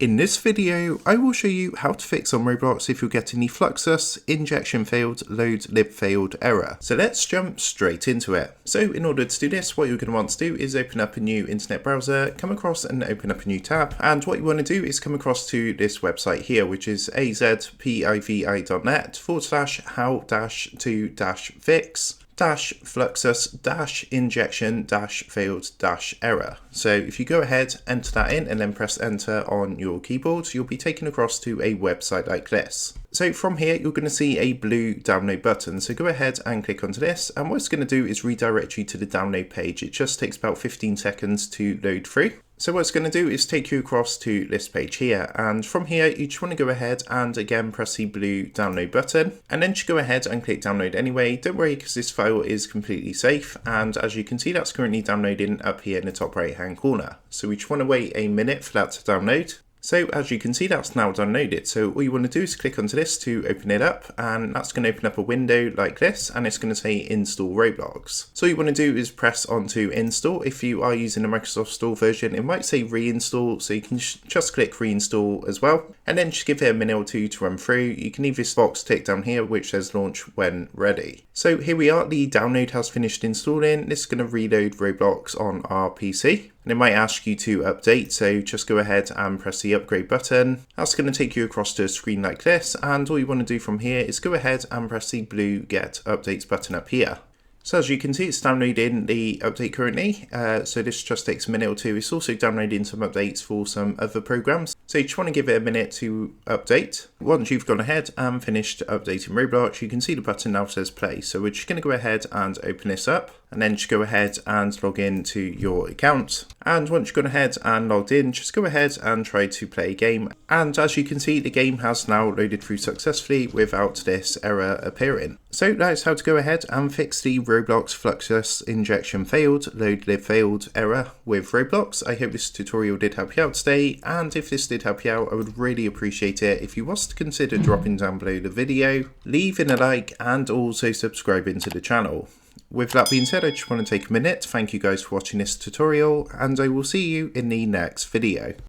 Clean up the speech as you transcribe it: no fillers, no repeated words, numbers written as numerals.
In this video, I will show you how to fix on Roblox if you're getting the Fluxus injection failed, LoadLibFailed error. So let's jump straight into it. So in order to do this, what you're going to want to do is open up a new internet browser, come across and open up a new tab. And what you want to do is come across to this website here, which is azpivi.net/how-to-fix Fluxus-injection-failed-error. So if you go ahead, enter that in and then press enter on your keyboard, you'll be taken across to a website like this. So from here, you're going to see a blue download button. So go ahead and click onto this. And what it's going to do is redirect you to the download page. It just takes about 15 seconds to load through. So what it's going to do is take you across to this page here, and from here you just want to go ahead and again press the blue download button, and then just go ahead and click download anyway. Don't worry, because this file is completely safe, and as you can see, that's currently downloading up here in the top right hand corner. So we just want to wait a minute for that to download. So as you can see, that's now downloaded. So all you want to do is click onto this to open it up, and that's going to open up a window like this, and it's going to say install Roblox. So all you want to do is press onto install. If you are using a Microsoft Store version, it might say reinstall, so you can just click reinstall as well, and then just give it a minute or two to run through. You can leave this box ticked down here which says launch when ready. So here we are, the download has finished installing. This is going to reload Roblox on our PC. And it might ask you to update, so just go ahead and press the upgrade button. That's going to take you across to a screen like this, and all you want to do from here is go ahead and press the blue get updates button up here. So as you can see, it's downloading the update currently, so this just takes a minute or two. It's also downloading some updates for some other programs, so you just want to give it a minute to update. Once you've gone ahead and finished updating Roblox, you can see the button now says play. So we're just going to go ahead and open this up, and then just go ahead and log in to your account. And once you've gone ahead and logged in, just go ahead and try to play a game. And as you can see, the game has now loaded through successfully without this error appearing. So that's how to go ahead and fix the Roblox Fluxus injection failed, LoadLibFailed error with Roblox. I hope this tutorial did help you out today, and if this did help you out, I would really appreciate it if you was to consider dropping down below the video, leaving a like, and also subscribing to the channel. With that being said, I just want to take a minute to thank you guys for watching this tutorial, and I will see you in the next video.